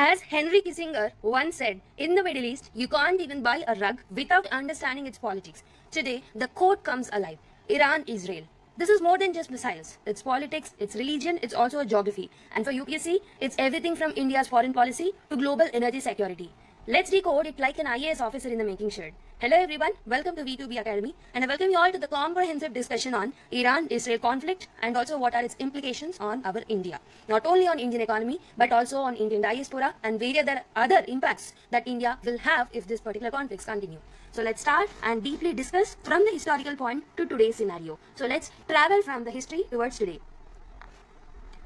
As Henry Kissinger once said, in the Middle East, you can't even buy a rug without understanding its politics. Today, the quote comes alive. Iran, Israel. This is more than just missiles. It's politics, it's religion, it's also a geography. And for UPSC, it's everything from India's foreign policy to global energy security. Let's decode it like an IAS officer in the making shirt. Hello everyone, welcome to V2B Academy, and I welcome you all to the comprehensive discussion on Iran-Israel conflict and also what are its implications on our India. Not only on Indian economy, but also on Indian diaspora and various other impacts that India will have if this particular conflicts continue. So let's start and deeply discuss from the historical point to today's scenario. So let's travel from the history towards today.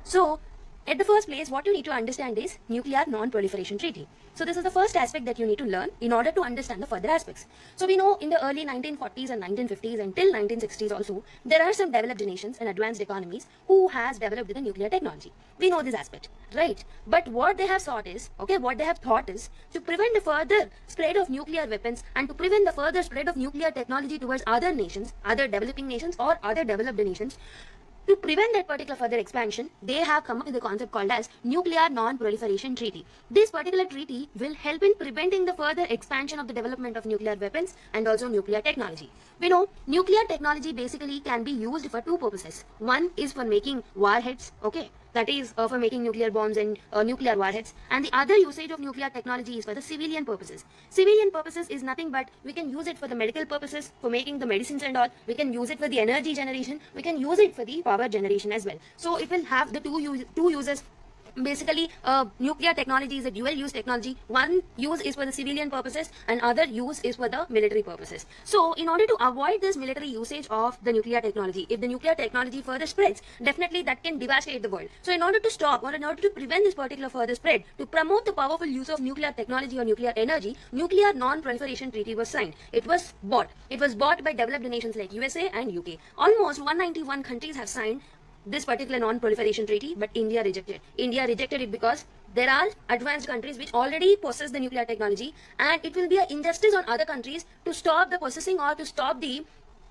So, at the first place, what you need to understand is Nuclear Non-Proliferation Treaty. So this is the first aspect that you need to learn in order to understand the further aspects. So we know in the early 1940s and 1950s until 1960s also, there are some developed nations and advanced economies who has developed the nuclear technology. We know this aspect, right? But what they have thought is, to prevent the further spread of nuclear weapons and to prevent the further spread of nuclear technology towards other nations, other developing nations or other developed nations, to prevent that particular further expansion, they have come up with a concept called as Nuclear Non-Proliferation Treaty. This particular treaty will help in preventing the further expansion of the development of nuclear weapons and also nuclear technology. We know nuclear technology basically can be used for two purposes. One is for making warheads, that is for making nuclear bombs and nuclear warheads, and the other usage of nuclear technology is for the civilian purposes. Civilian purposes is nothing but we can use it for the medical purposes, for making the medicines and all. We can use it for the energy generation. We can use it for the power generation as well. So it will have the two uses. Basically, nuclear technology is a dual use technology. One use is for the civilian purposes and other use is for the military purposes. So in order to avoid this military usage of the nuclear technology, if the nuclear technology further spreads, definitely that can devastate the world. So in order to stop or in order to prevent this particular further spread, to promote the powerful use of nuclear technology or nuclear energy, Nuclear Non-Proliferation Treaty was signed. It was bought by developed nations like USA and UK. Almost 191 countries have signed this particular non-proliferation treaty, but India rejected. India rejected it because there are advanced countries which already possess the nuclear technology, and it will be an injustice on other countries to stop the possessing or to stop the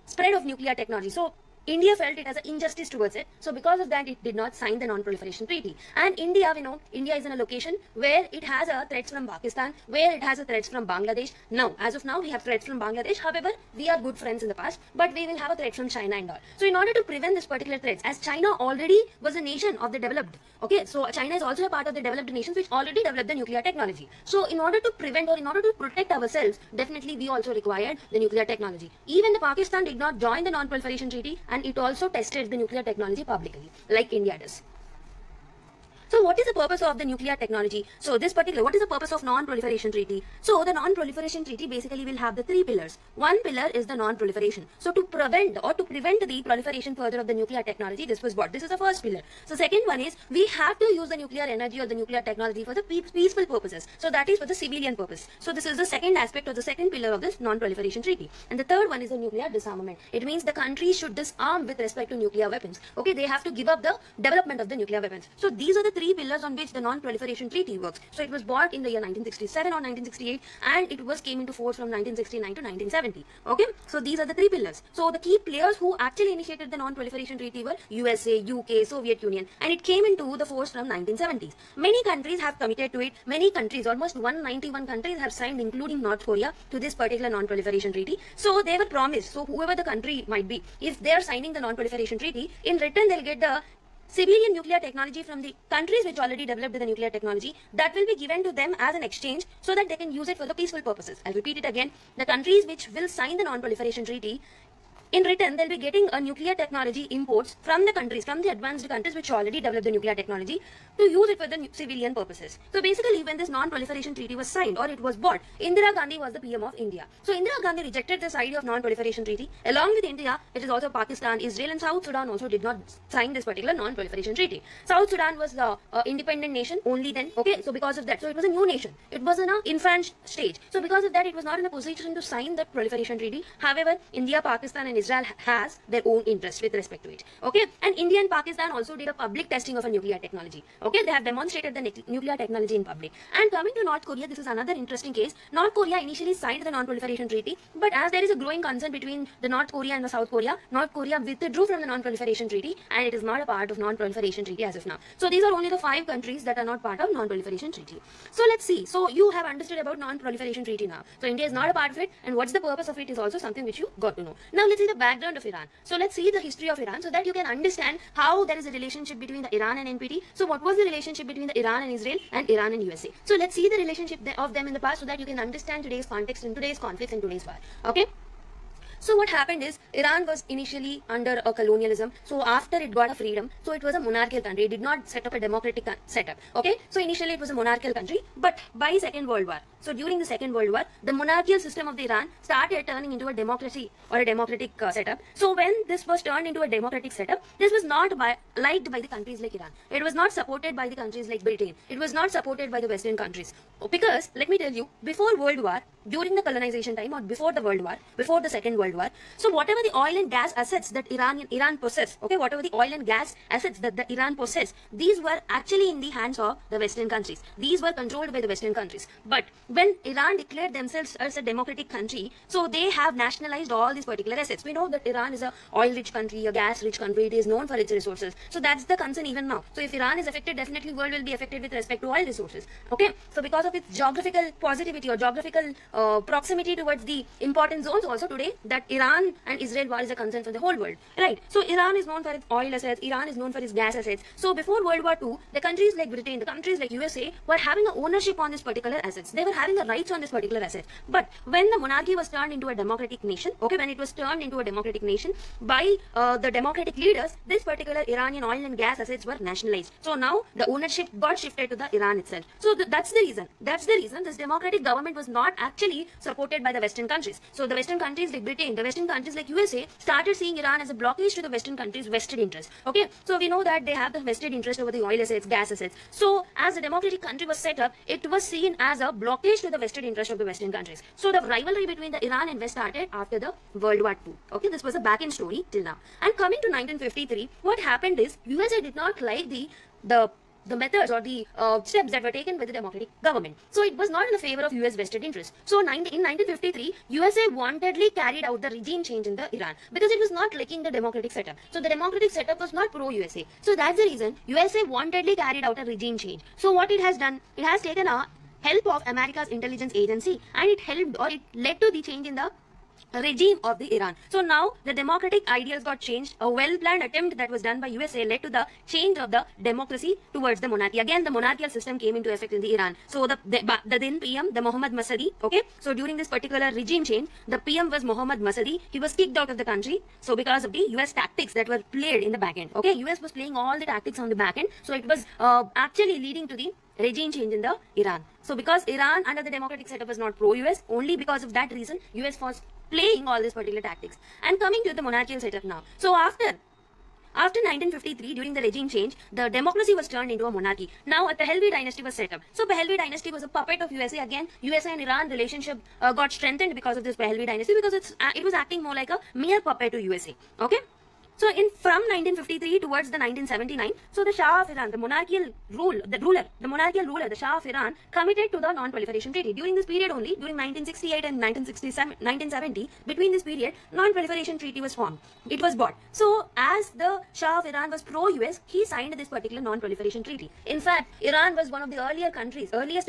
spread of nuclear technology. So India felt it as an injustice towards it. So because of that, it did not sign the non-proliferation treaty. And India, we know, India is in a location where it has a threats from Pakistan, where it has a threats from Bangladesh. Now, as of now, we have threats from Bangladesh. However, we are good friends in the past, but we will have a threat from China and all. So in order to prevent this particular threats, as China already was a nation of the developed, so China is also a part of the developed nations which already developed the nuclear technology. So in order to prevent or in order to protect ourselves, definitely we also required the nuclear technology. Even the Pakistan did not join the non-proliferation treaty, and it also tested the nuclear technology publicly, like India does. So what is the purpose of the nuclear technology? So what is the purpose of non-proliferation treaty? So the non-proliferation treaty basically will have the three pillars. One pillar is the non-proliferation. So to prevent the proliferation further of the nuclear technology, this was what? This is the first pillar. So second one is we have to use the nuclear energy or the nuclear technology for the peaceful purposes. So that is for the civilian purpose. So this is the second aspect or the second pillar of this non-proliferation treaty. And the third one is the nuclear disarmament. It means the country should disarm with respect to nuclear weapons. They have to give up the development of the nuclear weapons. So these are the three pillars on which the non-proliferation treaty works. So it was bought in the year 1967 or 1968, and it came into force from 1969 to 1970. So these are the three pillars. So the key players who actually initiated the non-proliferation treaty were USA, UK, Soviet Union, and it came into the force from 1970s. Many countries have committed to it. Many countries, almost 191 countries have signed, including North Korea, to this particular non-proliferation treaty. So they were promised. So whoever the country might be, if they are signing the non-proliferation treaty, in return they'll get the civilian nuclear technology from the countries which already developed the nuclear technology that will be given to them as an exchange so that they can use it for the peaceful purposes. I'll repeat it again. The countries which will sign the non-proliferation treaty, in return, they'll be getting a nuclear technology imports from the advanced countries which already developed the nuclear technology to use it for the civilian purposes. So basically, when this non-proliferation treaty was signed or it was bought, Indira Gandhi was the PM of India. So Indira Gandhi rejected this idea of non-proliferation treaty. Along with India, it is also Pakistan, Israel and South Sudan also did not sign this particular non-proliferation treaty. South Sudan was the independent nation only then. So because of that, so it was a new nation. It was in an infant stage. So because of that, it was not in a position to sign the proliferation treaty. However, India, Pakistan and Israel has their own interest with respect to it. Okay, and India and Pakistan also did a public testing of a nuclear technology. Okay, they have demonstrated the nuclear technology in public. And coming to North Korea, this is another interesting case. North Korea initially signed the non-proliferation treaty, but as there is a growing concern between the North Korea and the South Korea, North Korea withdrew from the non-proliferation treaty, and it is not a part of non-proliferation treaty as of now. So these are only the 5 countries that are not part of non-proliferation treaty. So let's see. So you have understood about non-proliferation treaty now. So India is not a part of it, and what's the purpose of it is also something which you got to know. Now let's see the background of Iran. So let's see the history of Iran so that you can understand how there is a relationship between the Iran and NPT. So what was the relationship between the Iran and Israel and Iran and USA? So let's see the relationship of them in the past so that you can understand today's context and today's conflicts and today's war. Okay. So what happened is Iran was initially under a colonialism. So after it got a freedom, so it was a monarchical country. It did not set up a democratic setup. Okay. So initially it was a monarchical country, but by Second World War. So during the Second World War, the monarchical system of the Iran started turning into a democracy or a democratic setup. So when this was turned into a democratic setup, this was not liked by the countries like Iran. It was not supported by the countries like Britain. It was not supported by the Western countries. Because let me tell you, before World War, during the colonization time or before the World War, before the Second World War, so whatever the oil and gas assets that Iran possessed, okay, whatever the oil and gas assets that the Iran possessed, these were actually in the hands of the Western countries. These were controlled by the Western countries. But when Iran declared themselves as a democratic country, so they have nationalized all these particular assets. We know that Iran is a oil-rich country, a gas-rich country. It is known for its resources. So that's the concern even now. So if Iran is affected, definitely world will be affected with respect to oil resources. Okay. So because of its geographical positivity or geographical proximity towards the important zones, also today that Iran and Israel war is a concern for the whole world, right? So Iran is known for its oil assets, Iran is known for its gas assets. So before World War II, the countries like Britain, the countries like USA were having a ownership on this particular assets. They were having the rights on this particular asset. But when the monarchy was turned into a democratic nation, okay, when it was turned into a democratic nation by the democratic leaders, this particular Iranian oil and gas assets were nationalized. So now the ownership got shifted to the Iran itself. So that's the reason. That's the reason this democratic government was not actually supported by the Western countries. So the Western countries like Britain, the Western countries like USA started seeing Iran as a blockage to the Western countries' vested interest. Okay, so we know that they have the vested interest over the oil assets, gas assets. So as the democratic country was set up, it was seen as a blockage to the vested interest of the Western countries. So the rivalry between the Iran and West started after the World War II. Okay, this was a back-end story till now. And coming to 1953, what happened is USA did not like the methods or the steps that were taken by the democratic government. So it was not in the favor of US vested interests. So in 1953, USA wantedly carried out the regime change in the Iran because it was not liking the democratic setup. So the democratic setup was not pro-USA. So that's the reason USA wantedly carried out a regime change. So what it has done, it has taken a help of America's intelligence agency, and it helped or it led to the change in the regime of the Iran. So now the democratic ideals got changed. A well-planned attempt that was done by USA led to the change of the democracy towards the monarchy. Again, the monarchical system came into effect in the Iran. So the then PM, the Mohammad Masadi, okay. So during this particular regime change, the PM was Mohammad Masadi. He was kicked out of the country. So because of the US tactics that were played in the back end, okay, US was playing all the tactics on the back end. So it was actually leading to the regime change in the Iran. So because Iran under the democratic setup was not pro-US, only because of that reason, US was playing all these particular tactics. And coming to the monarchical setup now. So after 1953, during the regime change, the democracy was turned into a monarchy. Now a Pahlavi dynasty was set up. So Pahlavi dynasty was a puppet of USA. Again, USA and Iran relationship got strengthened because of this Pahlavi dynasty, because it was acting more like a mere puppet to USA. Okay. So from 1953 towards the 1979, so the Shah of Iran, the monarchical ruler, the Shah of Iran, committed to the non-proliferation treaty. During this period only, during 1968 and 1970, between this period, non-proliferation treaty was formed. It was bought. So as the Shah of Iran was pro-US, he signed this particular non-proliferation treaty. In fact, Iran was one of the earliest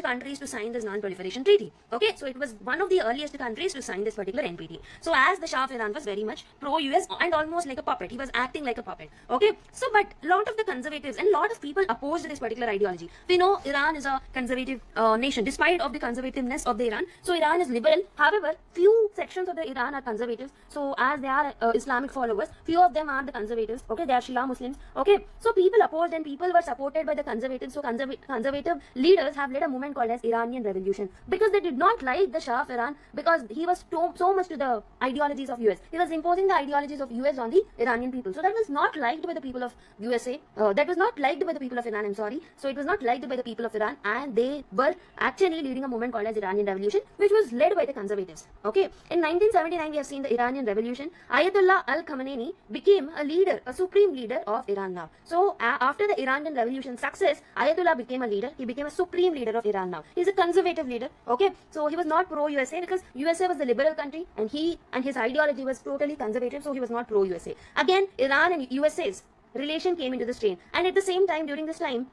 countries to sign this non-proliferation treaty. Okay, so it was one of the earliest countries to sign this particular NPT. So as the Shah of Iran was very much pro-US and almost like a puppet. He was acting like a puppet. Okay, so but lot of the conservatives and lot of people opposed this particular ideology. We know Iran is a conservative nation, despite of the conservativeness of the Iran. So Iran is liberal. However, few sections of the Iran are conservatives. So as they are Islamic followers, few of them are the conservatives. Okay, they are Shia Muslims. Okay, so people opposed and people were supported by the conservatives. So conservative leaders have led a movement called as Iranian Revolution, because they did not like the Shah of Iran, because he was so much to the ideologies of US. He was imposing the ideologies of US on the Iranian Iranian people. So that was not liked by the people of USA. That was not liked by the people of Iran, I'm sorry. So it was not liked by the people of Iran, and they were actually leading a movement called as Iranian Revolution, which was led by the conservatives. Okay, in 1979 we have seen the Iranian Revolution. Ayatollah Al Khamenei became a leader, a supreme leader of Iran now. So after the Iranian Revolution success, Ayatollah became a leader. He became a supreme leader of Iran now. He's a conservative leader. Okay, so he was not pro USA because USA was the liberal country, and he and his ideology was totally conservative, so he was not pro USA. Again, Iran and USA's relation came into the strain, and at the same time, during this time,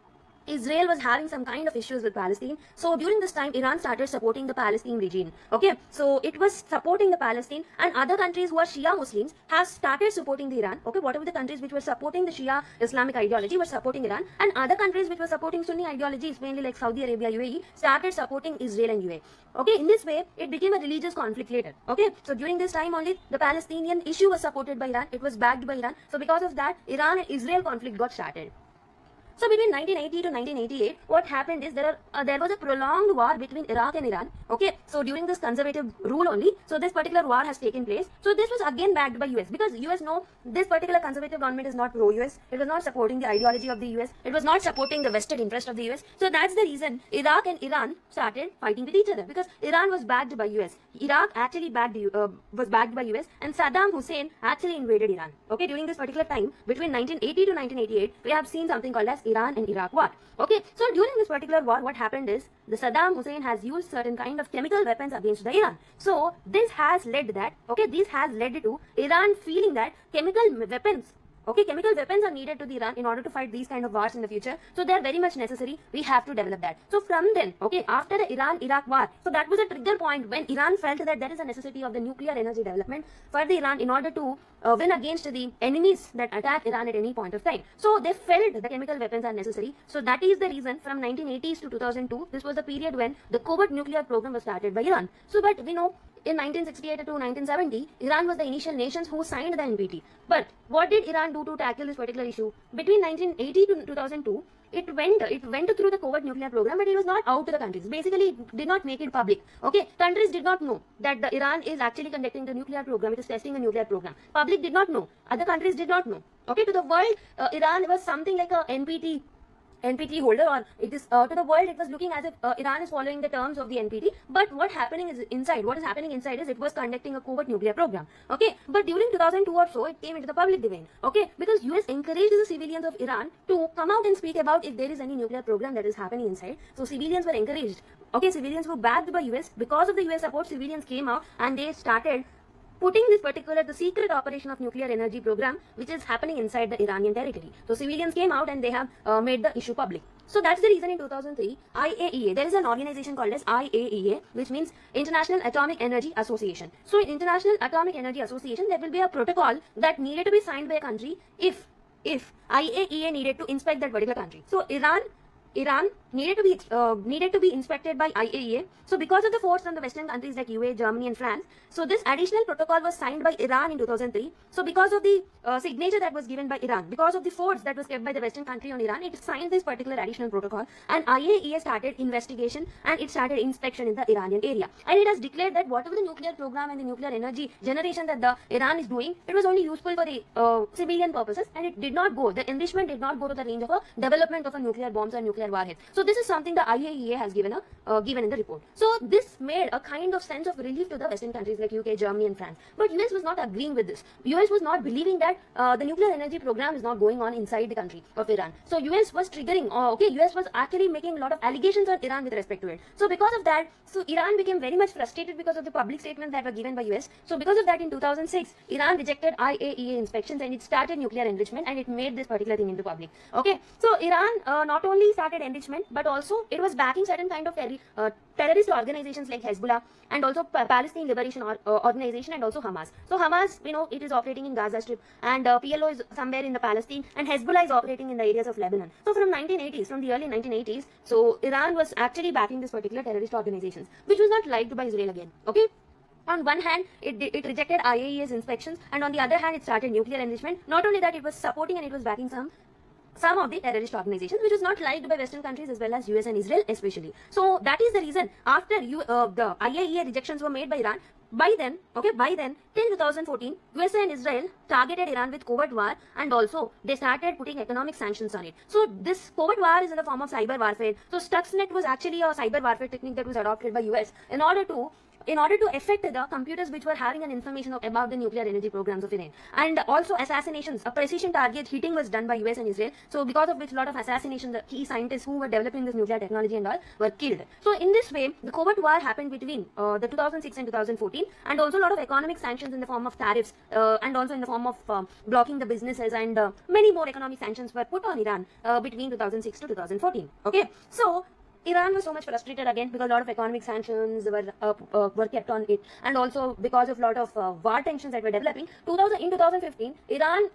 Israel was having some kind of issues with Palestine. So during this time, Iran started supporting the Palestine regime. Okay, so it was supporting the Palestine, and other countries who are Shia Muslims have started supporting the Iran. Okay, whatever the countries which were supporting the Shia Islamic ideology were supporting Iran, and other countries which were supporting Sunni ideologies, mainly like Saudi Arabia, UAE, started supporting Israel and UAE. Okay, in this way, it became a religious conflict later. Okay, so during this time only, the Palestinian issue was supported by Iran. It was backed by Iran. So because of that, Iran and Israel conflict got started. So between 1980 to 1988, what happened is there was a prolonged war between Iraq and Iran. Okay, so during this conservative rule only, so this particular war has taken place. So this was again backed by US, because US know this particular conservative government is not pro-US. It was not supporting the ideology of the US. It was not supporting the vested interest of the US. So that's the reason Iraq and Iran started fighting with each other, because Iran was backed by US. Iraq actually was backed by US, and Saddam Hussein actually invaded Iran. Okay, during this particular time between 1980 to 1988, we have seen something called as Iran and Iraq war. Okay, so during this particular war, what happened is the Saddam Hussein has used certain kind of chemical weapons against the Iran. So this has led to Iran feeling that chemical weapons are needed to the Iran in order to fight these kind of wars in the future. So they are very much necessary. We have to develop that. So from then, okay, after the Iran-Iraq war, so that was a trigger point when Iran felt that there is a necessity of the nuclear energy development for the Iran in order to win against the enemies that attack Iran at any point of time. So they felt the chemical weapons are necessary. So that is the reason from 1980s to 2002, this was the period when the covert nuclear program was started by Iran. So but we know, in 1968 to 1970, Iran was the initial nations who signed the NPT. But what did Iran do to tackle this particular issue? Between 1980 to 2002, it went through the covert nuclear program, but it was not out to the countries. Basically, it did not make it public. Okay, countries did not know that the Iran is actually conducting the nuclear program. It is testing a nuclear program. Public did not know. Other countries did not know. Okay, to the world, Iran was something like a NPT holder, or it is to the world it was looking as if Iran is following the terms of the NPT. But what is happening inside is it was conducting a covert nuclear program. Okay, but during 2002 or so, it came into the public domain. Okay, because US encouraged the civilians of Iran to come out and speak about if there is any nuclear program that is happening inside. So civilians were encouraged. Okay, civilians were backed by US. Because of the US support, civilians came out and they started putting the secret operation of nuclear energy program, which is happening inside the Iranian territory. So civilians came out and they have made the issue public. So that's the reason in 2003, IAEA, there is an organization called as IAEA, which means International Atomic Energy Association. So in International Atomic Energy Association, there will be a protocol that needed to be signed by a country if IAEA needed to inspect that particular country. So Iran needed to be inspected by IAEA. So because of the force from the Western countries like UAE, Germany and France, so this additional protocol was signed by Iran in 2003. So because of the signature that was given by Iran, because of the force that was kept by the Western country on Iran, it signed this particular additional protocol, and IAEA started investigation and it started inspection in the Iranian area. And it has declared that whatever the nuclear program and the nuclear energy generation that the Iran is doing, it was only useful for the civilian purposes, and the enrichment did not go to the range of a development of a nuclear bombs or nuclear warheads. So this is something the IAEA has given in the report. So this made a kind of sense of relief to the Western countries like UK, Germany and France. But US was not agreeing with this. US was not believing that the nuclear energy program is not going on inside the country of Iran. So US was US was actually making a lot of allegations on Iran with respect to it. So because of that, so Iran became very much frustrated because of the public statements that were given by US. So because of that, in 2006, Iran rejected IAEA inspections and it started nuclear enrichment, and it made this particular thing into public. Okay, so Iran not only started enrichment, but also it was backing certain kind of terrorist organizations like Hezbollah and also Palestine Liberation Organization and also Hamas. So Hamas, it is operating in Gaza Strip, and PLO is somewhere in the Palestine, and Hezbollah is operating in the areas of Lebanon. So from the early 1980s, so Iran was actually backing this particular terrorist organizations, which was not liked by Israel again. Okay. On one hand, it rejected IAEA's inspections, and on the other hand, it started nuclear enrichment. Not only that, it was supporting and it was backing some of the terrorist organizations, which was not liked by Western countries as well as US and Israel especially. So that is the reason after the IAEA rejections were made by Iran, by then, till 2014, USA and Israel targeted Iran with covert war, and also they started putting economic sanctions on it. So this covert war is in the form of cyber warfare. So Stuxnet was actually a cyber warfare technique that was adopted by US in order to affect the computers which were having an information about the nuclear energy programs of Iran. And also assassinations, a precision target hitting was done by US and Israel. So because of which a lot of assassinations, the key scientists who were developing this nuclear technology and all were killed. So in this way, the covert war happened between the 2006 and 2014, and also a lot of economic sanctions in the form of tariffs and also in the form of blocking the businesses, and many more economic sanctions were put on Iran between 2006 to 2014. Okay, so Iran was so much frustrated again because a lot of economic sanctions were kept on it, and also because of a lot of war tensions that were developing. In 2015, Iran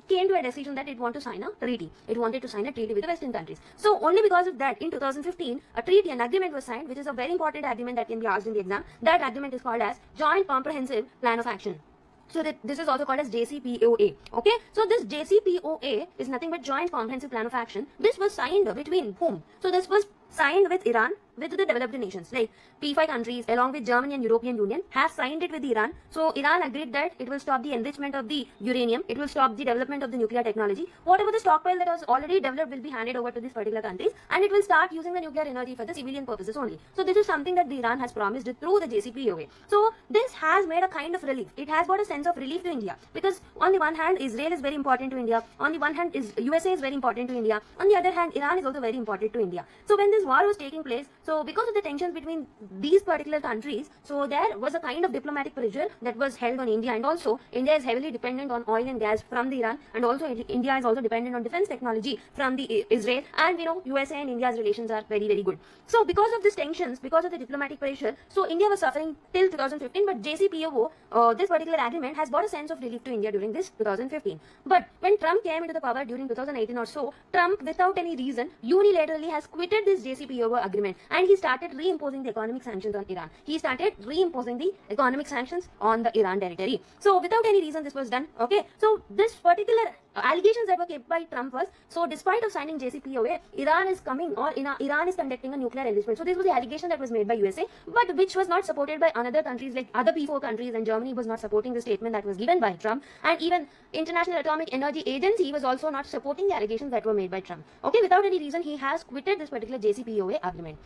came to a decision that it wanted to sign a treaty. It wanted to sign a treaty with the Western countries. So only because of that, in 2015, an agreement was signed, which is a very important agreement that can be asked in the exam. That agreement is called as Joint Comprehensive Plan of Action. So this is also called as JCPOA. Okay, so this JCPOA is nothing but Joint Comprehensive Plan of Action. This was signed between whom? So this was signed with Iran, with the developed nations like P5 countries along with Germany and European Union have signed it with Iran. So Iran agreed that it will stop the enrichment of the uranium, it will stop the development of the nuclear technology. Whatever the stockpile that was already developed will be handed over to these particular countries, and it will start using the nuclear energy for the civilian purposes only. So this is something that the Iran has promised through the JCPOA. So this has made a kind of relief. It has brought a sense of relief to India, because on the one hand Israel is very important to India, on the one hand USA is very important to India, on the other hand Iran is also very important to India. So when this war was taking place, so because of the tensions between these particular countries, so there was a kind of diplomatic pressure that was held on India, and also India is heavily dependent on oil and gas from the Iran, and also India is also dependent on defense technology from the Israel, and we know USA and India's relations are very, very good. So because of these tensions, because of the diplomatic pressure, so India was suffering till 2015, but JCPOA, this particular agreement has brought a sense of relief to India during this 2015. But when Trump came into the power during 2018 or so, Trump without any reason unilaterally has quitted this JCPOA agreement, and he started reimposing the economic sanctions on Iran. He started reimposing the economic sanctions on the Iran territory. So without any reason this was done. Okay, so this particular allegations that were kept by Trump was, so despite of signing JCPOA, Iran is conducting a nuclear enrichment. So this was the allegation that was made by USA, but which was not supported by another countries like other P4 countries, and Germany was not supporting the statement that was given by Trump, and even International Atomic Energy Agency was also not supporting the allegations that were made by Trump. Okay, without any reason he has quitted this particular JCPOA agreement.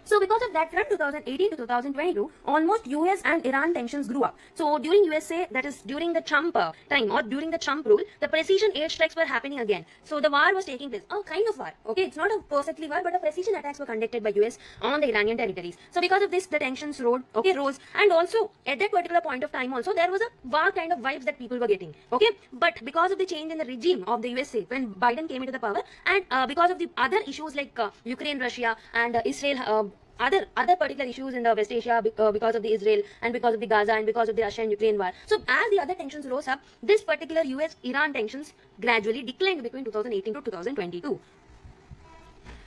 So because of that, from 2018 to 2022, almost US and Iran tensions grew up. So during USA, that is during the Trump time or during the Trump rule, the precision airstrikes were happening again. So the war was taking place. Oh, kind of war. Okay, it's not a perfectly war, but the precision attacks were conducted by US on the Iranian territories. So because of this, the tensions rose. And also at that particular point of time, also there was a war kind of vibes that people were getting. Okay, but because of the change in the regime of the USA when Biden came into the power, and because of the other issues like Ukraine, Russia, and Israel. Other particular issues in the West Asia because of the Israel and because of the Gaza and because of the Russia and Ukraine war. So as the other tensions rose up, this particular US-Iran tensions gradually declined between 2018 to 2022.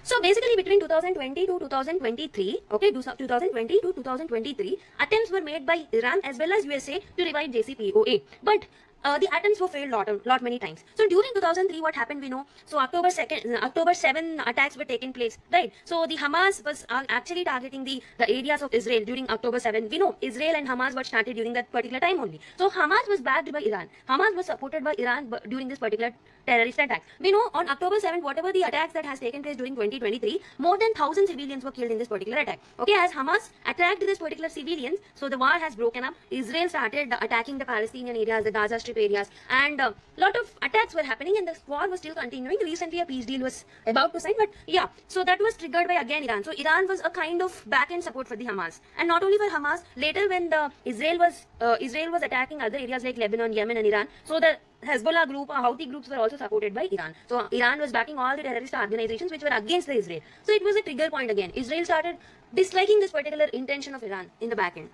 So basically between 2020 to 2023, 2020 to 2023, attempts were made by Iran as well as USA to revive JCPOA. But the attempts were failed lot many times. So during 2003, what happened we know. So October 7 attacks were taken place, right? So the Hamas was actually targeting the areas of Israel during October 7. We know Israel and Hamas were started during that particular time only. So Hamas was backed by Iran. Hamas was supported by Iran during this particular terrorist attack. We know on October 7, whatever the attacks that has taken place during 2023, more than 1,000 civilians were killed in this particular attack. Okay, as Hamas attacked this particular civilians, so the war has broken up. Israel started attacking the Palestinian areas, the Gaza Strip areas, and a lot of attacks were happening, and the war was still continuing. Recently a peace deal was about to sign, but yeah, so that was triggered by again Iran. So Iran was a kind of back-end support for the Hamas, and not only for Hamas, later when the Israel was attacking other areas like Lebanon, Yemen and Iran, so the Hezbollah group or Houthi groups were also supported by Iran. So Iran was backing all the terrorist organizations which were against the Israel. So it was a trigger point again. Israel started disliking this particular intention of Iran in the back end.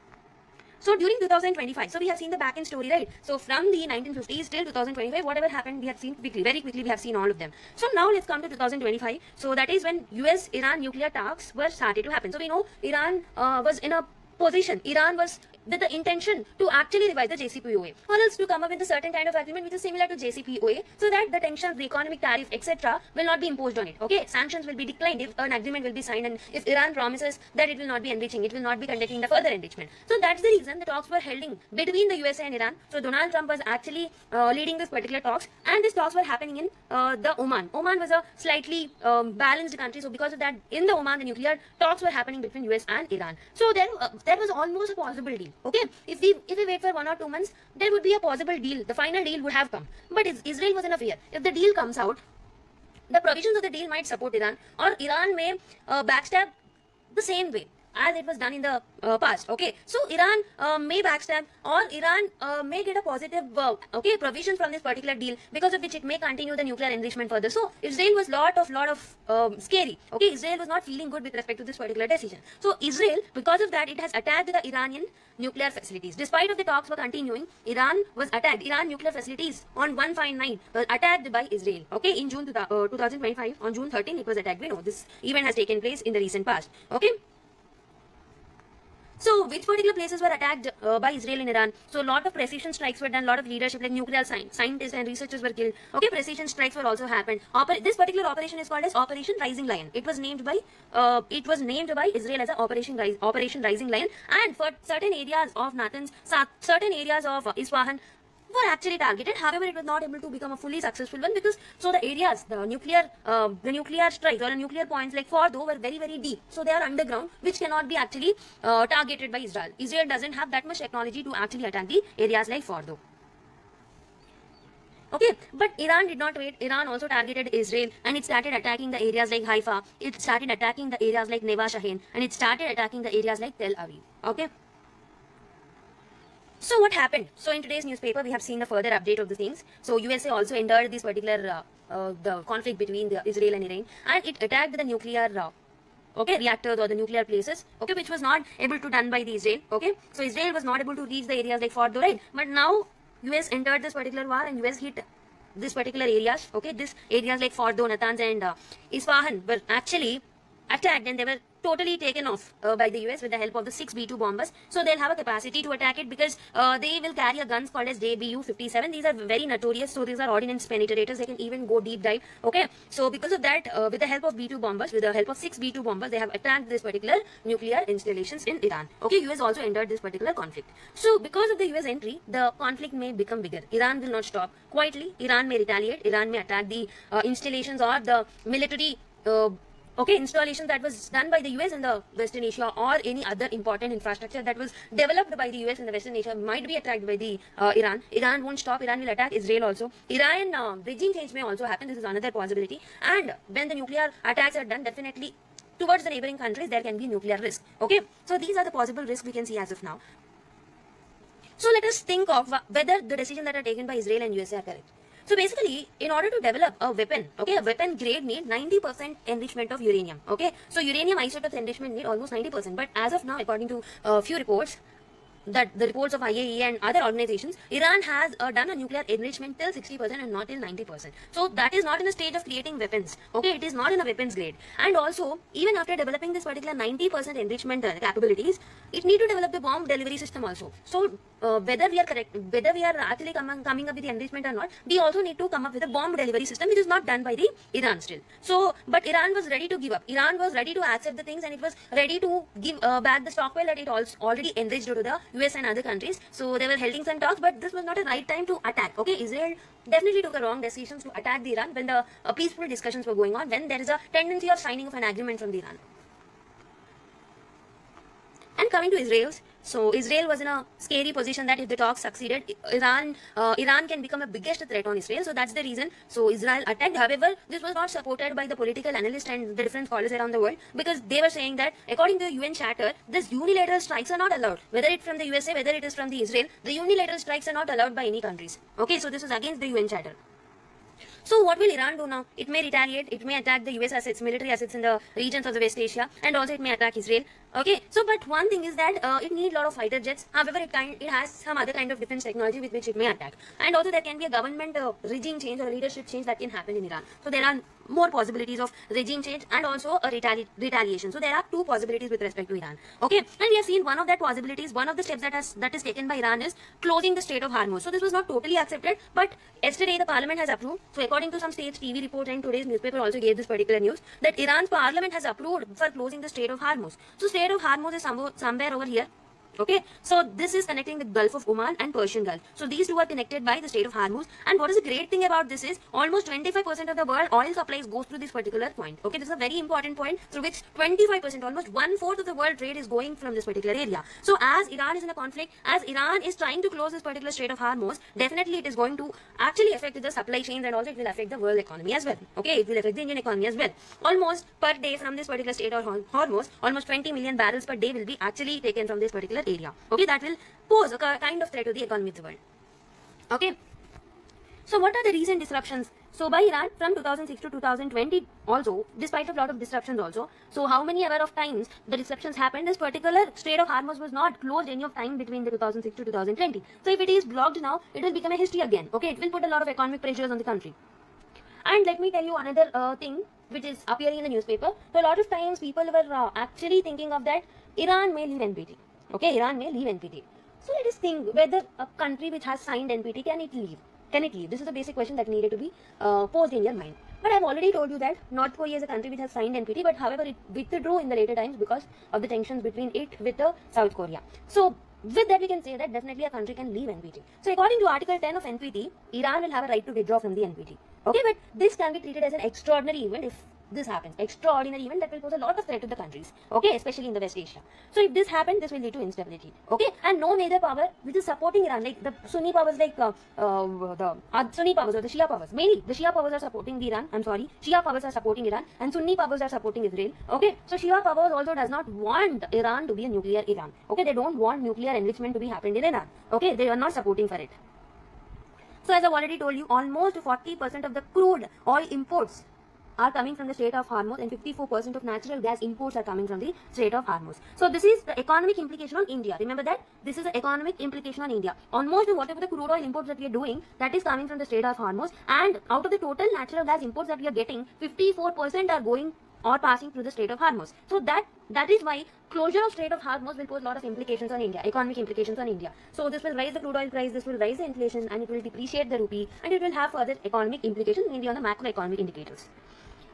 So during 2025, so we have seen the back end story, right? So from the 1950s till 2025, whatever happened, we have seen very quickly, we have seen all of them. So now let's come to 2025. So that is when US-Iran nuclear talks were started to happen. So we know Iran was in a position. Iran was with the intention to actually revise the JCPOA, or else to come up with a certain kind of agreement which is similar to JCPOA, so that the tensions, the economic tariff, etc., will not be imposed on it. Okay, sanctions will be declined if an agreement will be signed, and if Iran promises that it will not be enriching, it will not be conducting the further enrichment. So that's the reason the talks were held between the USA and Iran. So Donald Trump was actually leading this particular talks, and these talks were happening in the Oman. Oman was a slightly balanced country, so because of that, in the Oman, the nuclear talks were happening between US and Iran. So there was almost a possible deal. Okay, if we wait for 1 or 2 months, there would be a possible deal. The final deal would have come. But Israel was in a fear. If the deal comes out, the provisions of the deal might support Iran, or Iran may backstab the same way as it was done in the past. Okay, so Iran may backstab, or Iran may get a positive provisions from this particular deal, because of which it may continue the nuclear enrichment further. So Israel was lot of scary. Okay, Israel was not feeling good with respect to this particular decision. So Israel, because of that, it has attacked the Iranian nuclear facilities. Despite of the talks were continuing, Iran was attacked. Iran nuclear facilities on one fine night were attacked by Israel. Okay, in June 2025, on June 13, it was attacked. We know this event has taken place in the recent past. Okay. So, which particular places were attacked by Israel in Iran? So, a lot of precision strikes were done, lot of leadership like nuclear scientists and researchers were killed. Okay, precision strikes were also happened. This particular operation is called as Operation Rising Lion. It was named by Israel as Operation Rising Lion, and for certain areas of Natanz, certain areas of Isfahan were actually targeted. However, it was not able to become a fully successful one, because so the areas, the nuclear strikes or the nuclear points like Fordo were very, very deep. So they are underground, which cannot be actually targeted by Israel. Israel doesn't have that much technology to actually attack the areas like Fordo. Okay, but Iran did not wait. Iran also targeted Israel, and it started attacking the areas like Haifa. It started attacking the areas like Neva Shahin, and it started attacking the areas like Tel Aviv. Okay. So what happened? So in today's newspaper, we have seen the further update of the things. So USA also entered this particular the conflict between Israel and Iran, and it attacked the nuclear reactors or the nuclear places, okay, which was not able to done by the Israel. Okay, so Israel was not able to reach the areas like Fordo, right? But now US entered this particular war, and US hit this particular areas. Okay, this areas like Fordo, Natanz, and Isfahan were actually attacked, and they were totally taken off by the US with the help of the 6 B-2 bombers. So they'll have a capacity to attack it, because they will carry a guns called as JBU-57. These are very notorious. So these are ordnance penetrators. They can even go deep dive. Okay. So because of that, with the help of B-2 bombers, with the help of 6 B-2 bombers, they have attacked this particular nuclear installations in Iran. Okay. US also entered this particular conflict. So because of the US entry, the conflict may become bigger. Iran will not stop quietly. Iran may retaliate. Iran may attack the installations or the military installations that was done by the US in the Western Asia, or any other important infrastructure that was developed by the US in the Western Asia might be attacked by the Iran. Iran won't stop. Iran will attack Israel also. Iran regime change may also happen. This is another possibility. And when the nuclear attacks are done, definitely towards the neighboring countries, there can be nuclear risk. Okay, so these are the possible risks we can see as of now. So let us think of whether the decisions that are taken by Israel and USA are correct. So basically, in order to develop a weapon, okay, a weapon grade need 90% enrichment of uranium. Okay, so uranium isotopes enrichment need almost 90%. But as of now, according to a few reports, that the reports of IAEA and other organizations, Iran has done a nuclear enrichment till 60% and not till 90%. So that is not in a stage of creating weapons. Okay, it is not in a weapons grade. And also, even after developing this particular 90% enrichment capabilities, it need to develop the bomb delivery system also. So whether we are correct, whether we are actually coming up with the enrichment or not, we also need to come up with a bomb delivery system, which is not done by the Iran still. So, but Iran was ready to give up. Iran was ready to accept the things, and it was ready to give back the stockpile that it already enriched to the US and other countries. So they were holding some talks, but this was not a right time to attack. Okay, Israel definitely took a wrong decision to attack the Iran when the peaceful discussions were going on, when there is a tendency of signing of an agreement from the Iran. And coming to Israel, so Israel was in a scary position that if the talks succeeded, Iran can become a biggest threat on Israel. So that's the reason. So Israel attacked. However, this was not supported by the political analysts and the different scholars around the world, because they were saying that according to the UN Charter, this unilateral strikes are not allowed. Whether it's from the USA, whether it is from the Israel, the unilateral strikes are not allowed by any countries. Okay, so this is against the UN Charter. So what will Iran do now? It may retaliate, it may attack the US assets, military assets in the regions of the West Asia, and also it may attack Israel. Okay, so but one thing is that it needs a lot of fighter jets. However, it has some other kind of defense technology with which it may attack. And also there can be a government regime change or a leadership change that can happen in Iran. So there are more possibilities of regime change and also a retaliation. So there are two possibilities with respect to Iran. Okay, and we have seen one of that possibilities, one of the steps that is taken by Iran is closing the Strait of Hormuz. So this was not totally accepted, but yesterday the parliament has approved. So according to some states TV report and today's newspaper also gave this particular news that Iran's parliament has approved for closing the Strait of Hormuz. So Strait of Hormuz is somewhere over here. Okay, so this is connecting the Gulf of Oman and Persian Gulf. So these two are connected by the Strait of Hormuz. And what is the great thing about this is almost 25% of the world oil supplies goes through this particular point. Okay, this is a very important point through which 25%, almost 1/4 of the world trade is going from this particular area. So as Iran is in a conflict, as Iran is trying to close this particular Strait of Hormuz, definitely it is going to actually affect the supply chains and also it will affect the world economy as well. Okay, it will affect the Indian economy as well. Almost per day from this particular Strait of Hormuz, almost 20 million barrels per day will be actually taken from this particular area. Okay, that will pose a kind of threat to the economy of the world. Okay, so what are the recent disruptions? So by Iran from 2006 to 2020 also, despite a lot of disruptions also, so how many ever of times the disruptions happened, this particular Strait of Hormuz was not closed any of time between the 2006 to 2020. So if it is blocked now, it will become a history again. Okay, it will put a lot of economic pressures on the country. And let me tell you another thing which is appearing in the newspaper. So a lot of times people were actually thinking of that Iran may leave NPT. Okay, Iran may leave NPT. So let us think whether a country which has signed NPT, can it leave? Can it leave? This is a basic question that needed to be posed in your mind. But I've already told you that North Korea is a country which has signed NPT, but however it withdrew in the later times because of the tensions between it with the South Korea. So with that we can say that definitely a country can leave NPT. So according to Article 10 of NPT, Iran will have a right to withdraw from the NPT. Okay, but this can be treated as an extraordinary event if this happens. Extraordinary event that will pose a lot of threat to the countries. Okay, especially in the West Asia. So if this happens, this will lead to instability. Okay, and no major power which is supporting Iran, like the Sunni powers, like the Sunni powers or the Shia powers. Mainly, the Shia powers are supporting Iran. Shia powers are supporting Iran, and Sunni powers are supporting Israel. Okay, so Shia powers also does not want Iran to be a nuclear Iran. Okay, they don't want nuclear enrichment to be happened in Iran. Okay, they are not supporting for it. So as I've already told you, almost 40% of the crude oil imports are coming from the Strait of Hormuz, and 54% of natural gas imports are coming from the Strait of Hormuz. So this is the economic implication on India. Remember that this is the economic implication on India. Almost whatever the crude oil imports that we are doing, that is coming from the Strait of Hormuz, and out of the total natural gas imports that we are getting, 54% are going or passing through the Strait of Hormuz. So that is why closure of Strait of Hormuz will pose a lot of implications on India, economic implications on India. So this will raise the crude oil price, this will raise the inflation, and it will depreciate the rupee, and it will have further economic implications mainly on the macroeconomic indicators.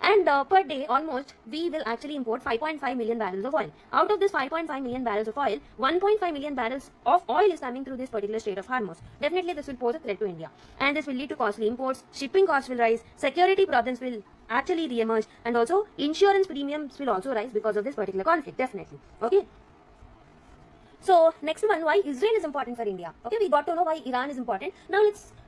And per day, almost, we will actually import 5.5 million barrels of oil. Out of this 5.5 million barrels of oil, 1.5 million barrels of oil is coming through this particular Strait of Hormuz. Definitely, this will pose a threat to India. And this will lead to costly imports, shipping costs will rise, security problems will actually re-emerge, and also insurance premiums will also rise because of this particular conflict, definitely. Okay. So, next one, why Israel is important for India. Okay, we got to know why Iran is important. Now,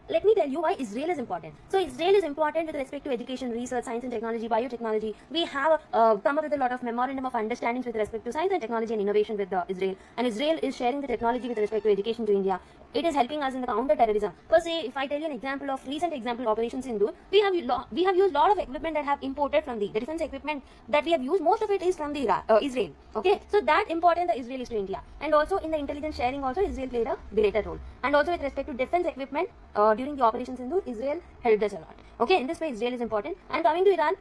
let me tell you why Israel is important. So Israel is important with respect to education, research, science and technology, biotechnology. We have come up with a lot of memorandum of understandings with respect to science and technology and innovation with Israel. And Israel is sharing the technology with respect to education to India. It is helping us in the counter-terrorism. Per se, if I tell you an example of recent example Operation Sindoor, we have used a lot of equipment that have imported from the defense equipment that we have used. Most of it is from the Israel. Okay, so that important the Israel is to India. And also in the intelligence sharing also Israel played a greater role. And also with respect to defense equipment, during the Operation Sindoor, Israel helped us a lot. Okay, in this way, Israel is important. And coming to Iran,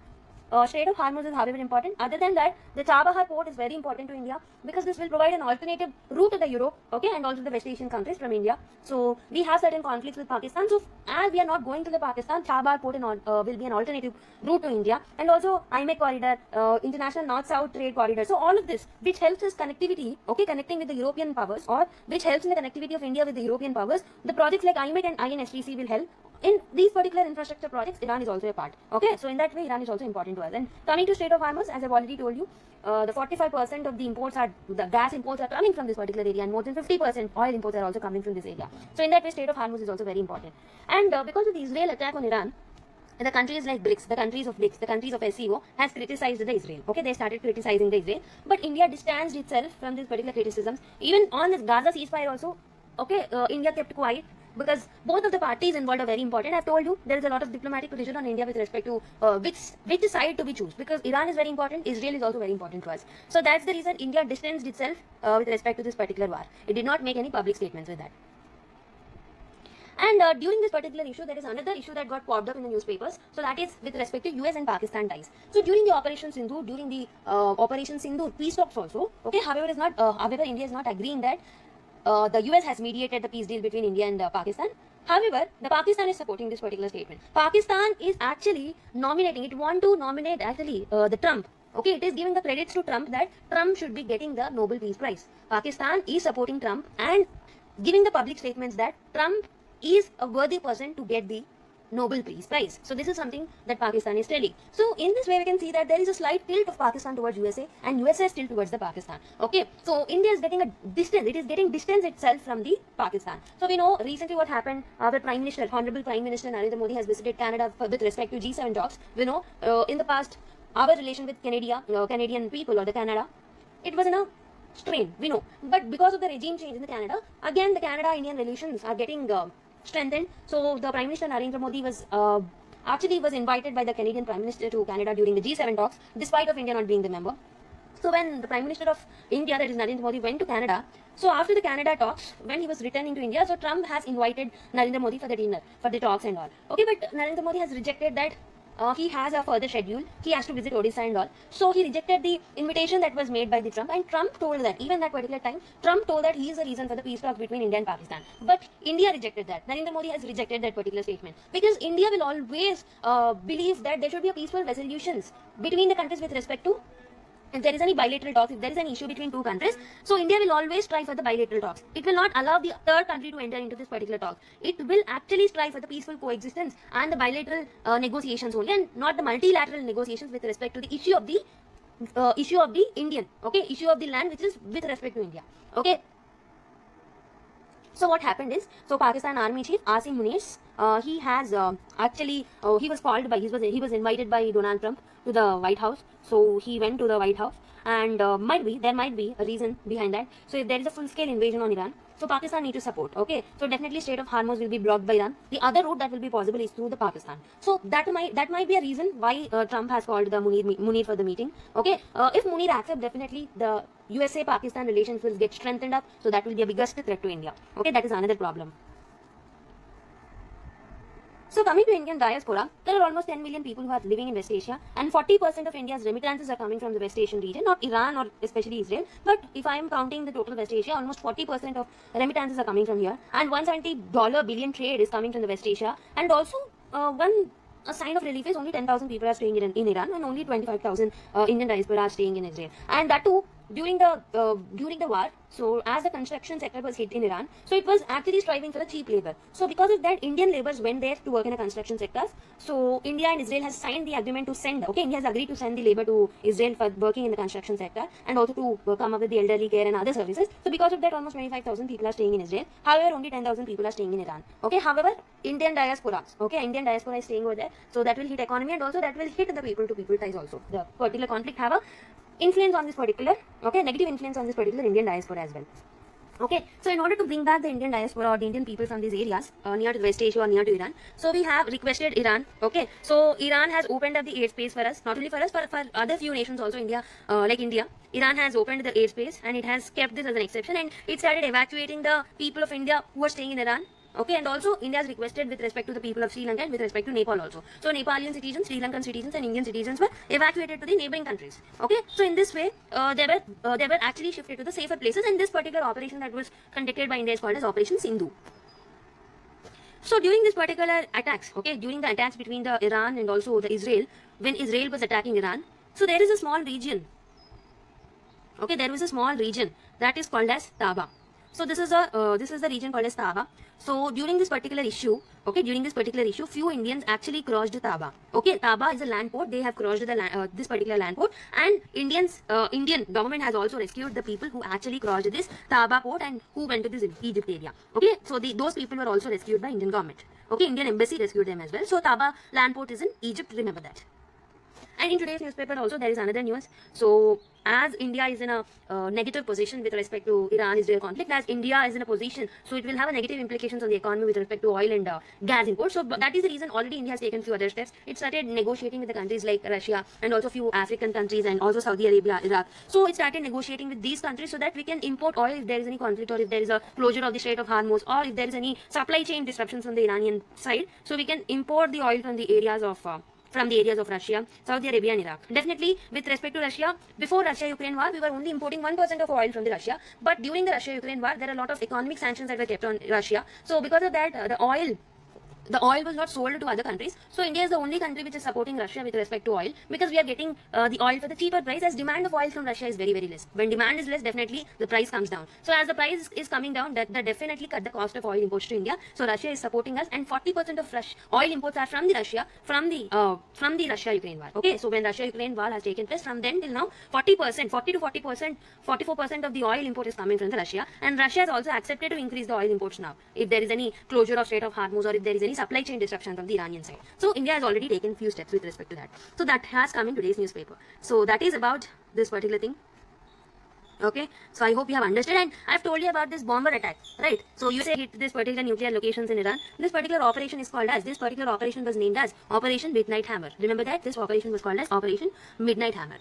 Strait of Hormuz is however important. Other than that, the Chabahar port is very important to India because this will provide an alternative route to the Europe, okay, and also the West Asian countries from India. So we have certain conflicts with Pakistan. So as we are not going to the Pakistan, Chabahar port will be an alternative route to India, and also IMEC corridor, international North-South trade corridor. So all of this, which helps us connectivity, okay, connecting with the European powers, or which helps in the connectivity of India with the European powers. The projects like IMEC and INSTC will help. In these particular infrastructure projects, Iran is also a part. Okay, so in that way, Iran is also important to us. And coming to Strait of Hormuz, as I've already told you, the 45% of the gas imports are coming from this particular area, and more than 50% oil imports are also coming from this area. So in that way, Strait of Hormuz is also very important. And because of the Israel attack on Iran, the countries like BRICS, the countries of SCO, has criticized the Israel. Okay, they started criticizing the Israel, but India distanced itself from this particular criticisms. Even on this Gaza ceasefire also, okay, India kept quiet, because both of the parties involved are very important. I've told you there is a lot of diplomatic pressure on India with respect to which side to be choose, because Iran is very important, Israel is also very important to us. So that's the reason India distanced itself with respect to this particular war. It did not make any public statements with that. And during this particular issue, there is another issue that got popped up in the newspapers. So that is with respect to US and Pakistan ties. So during the Operation Sindhu, during the Operation Sindhu peace talks also, okay, however, India is not agreeing that the US has mediated the peace deal between India and Pakistan. However, the Pakistan is supporting this particular statement. Pakistan is actually nominating, it want to nominate actually the Trump. Okay, it is giving the credits to Trump that Trump should be getting the Nobel Peace Prize. Pakistan is supporting Trump and giving the public statements that Trump is a worthy person to get the Nobel Peace Prize. So this is something that Pakistan is telling. So in this way, we can see that there is a slight tilt of Pakistan towards USA and USA still towards the Pakistan. Okay, so India is getting a distance. It is getting distance itself from the Pakistan. So we know recently what happened. Our Prime Minister, Honorable Prime Minister Narendra Modi has visited Canada with respect to G7 talks. We know in the past our relation with Canadian people or the Canada, it was in a strain, we know. But because of the regime change in the Canada, again the Canada-Indian relations are getting strengthened. So the Prime Minister Narendra Modi was invited by the Canadian Prime Minister to Canada during the G7 talks, despite of India not being the member. So when the Prime Minister of India, that is Narendra Modi, went to Canada, so after the Canada talks, when he was returning to India, so Trump has invited Narendra Modi for the dinner, for the talks and all. Okay, but Narendra Modi has rejected that. He has a further schedule. He has to visit Odisha and all. So he rejected the invitation that was made by the Trump, and Trump told that, even that particular time, Trump told that he is the reason for the peace talks between India and Pakistan. But India rejected that. Narendra Modi has rejected that particular statement because India will always believe that there should be a peaceful resolutions between the countries with respect to, if there is any bilateral talks, if there is an issue between two countries, so India will always strive for the bilateral talks. It will not allow the third country to enter into this particular talk. It will actually strive for the peaceful coexistence and the bilateral negotiations only, and not the multilateral negotiations with respect to the issue of the Indian, okay, issue of the land, which is with respect to India. Okay. So what happened is, so Pakistan Army Chief Asim Munir, he has he was called by, he was invited by Donald Trump to the White House. So he went to the White House, and there might be a reason behind that. So if there is a full-scale invasion on Iran, so Pakistan need to support. Okay, so definitely Strait of Hormuz will be blocked by Iran. The other route that will be possible is through the Pakistan. So that might be a reason why Trump has called the Munir for the meeting. Okay, if Munir accepts, definitely the USA-Pakistan relations will get strengthened up. So that will be a biggest threat to India. Okay, that is another problem. So coming to Indian diaspora, there are almost 10 million people who are living in West Asia, and 40% of India's remittances are coming from the West Asian region, not Iran or especially Israel. But if I am counting the total West Asia, almost 40% of remittances are coming from here, and $170 billion trade is coming from the West Asia. And also a sign of relief is only 10,000 people are staying in Iran, and only 25,000 Indian diaspora are staying in Israel. And that too during the war. So as the construction sector was hit in Iran, so it was actually striving for the cheap labor. So because of that, Indian laborers went there to work in the construction sectors. So India and Israel has signed the agreement to send, okay, India has agreed to send the labor to Israel for working in the construction sector, and also to come up with the elderly care and other services. So because of that, almost 25,000 people are staying in Israel. However, only 10,000 people are staying in Iran. Okay, however, Indian diaspora is staying over there. So that will hit economy, and also that will hit the people-to-people ties also. The particular conflict have a influence on this particular, okay, negative influence on this particular Indian diaspora as well. Okay, so in order to bring back the Indian diaspora or the Indian people from these areas near to West Asia or near to Iran, so we have requested Iran. Okay, so Iran has opened up the airspace for us, not only for us, but for other few nations also. India, Iran has opened the airspace, and it has kept this as an exception, and it started evacuating the people of India who are staying in Iran. Okay, and also India has requested with respect to the people of Sri Lanka and with respect to Nepal also. So Nepalian citizens, Sri Lankan citizens, and Indian citizens were evacuated to the neighboring countries. Okay, so in this way, they were actually shifted to the safer places, and this particular operation that was conducted by India is called as Operation Sindhu. So during this particular attacks, okay, during the attacks between the Iran and also the Israel, when Israel was attacking Iran, so there is a small region. Okay, there was a small region that is called as Taba. So this is the region called as Taba. So during this particular issue, few Indians actually crossed Taba. Okay, Taba is a land port. They have crossed the this particular land port, and Indian government has also rescued the people who actually crossed this Taba port and who went to this Egypt area. Okay, so those people were also rescued by Indian government. Okay, Indian embassy rescued them as well. So Taba land port is in Egypt. Remember that. And in today's newspaper also there is another news. So as India is in a negative position with respect to Iran-Israel conflict, as India is in a position, so it will have a negative implications on the economy with respect to oil and gas imports. So that is the reason already India has taken few other steps. It started negotiating with the countries like Russia and also few African countries and also Saudi Arabia, Iraq. So it started negotiating with these countries so that we can import oil if there is any conflict or if there is a closure of the Strait of Hormuz or if there is any supply chain disruptions on the Iranian side. So we can import the oil from the areas of Russia, Saudi Arabia and Iraq. Definitely with respect to Russia, before Russia-Ukraine war, we were only importing 1% of oil from the Russia. But during the Russia-Ukraine war, there are a lot of economic sanctions that were kept on Russia. So because of that, the oil was not sold to other countries. So India is the only country which is supporting Russia with respect to oil, because we are getting the oil for the cheaper price, as demand of oil from Russia is very, very less. When demand is less, definitely the price comes down. So as the price is coming down, that definitely cut the cost of oil imports to India. So Russia is supporting us, and 40% of oil imports are from the Russia-Ukraine war. Okay, so when Russia-Ukraine war has taken place, from then till now, 40 to 40%, 44% of the oil import is coming from the Russia, and Russia has also accepted to increase the oil imports now if there is any closure of Strait of Hormuz or if there is any supply chain disruption from the Iranian side. So India has already taken few steps with respect to that. So that has come in today's newspaper. So that is about this particular thing. Okay, so I hope you have understood, and I have told you about this bomber attack, right? So you say hit this particular nuclear locations in Iran. This particular operation is called as, this particular operation was named as Operation Midnight Hammer. Remember that this operation was called as Operation Midnight Hammer.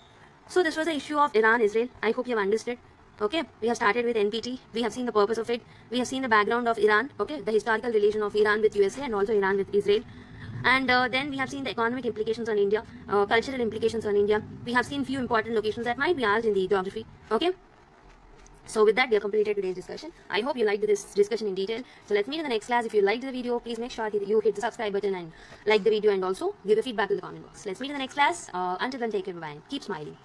So this was the issue of Iran-Israel. I hope you have understood. Okay, we have started with NPT. We have seen the purpose of it. We have seen the background of Iran. Okay, the historical relation of Iran with USA and also Iran with Israel. And then we have seen the economic implications on India, cultural implications on India. We have seen few important locations that might be asked in the geography. Okay. So with that, we have completed today's discussion. I hope you liked this discussion in detail. So let's meet in the next class. If you liked the video, please make sure you hit the subscribe button and like the video, and also give a feedback in the comment box. Let's meet in the next class. Until then, take care. Bye. Keep smiling.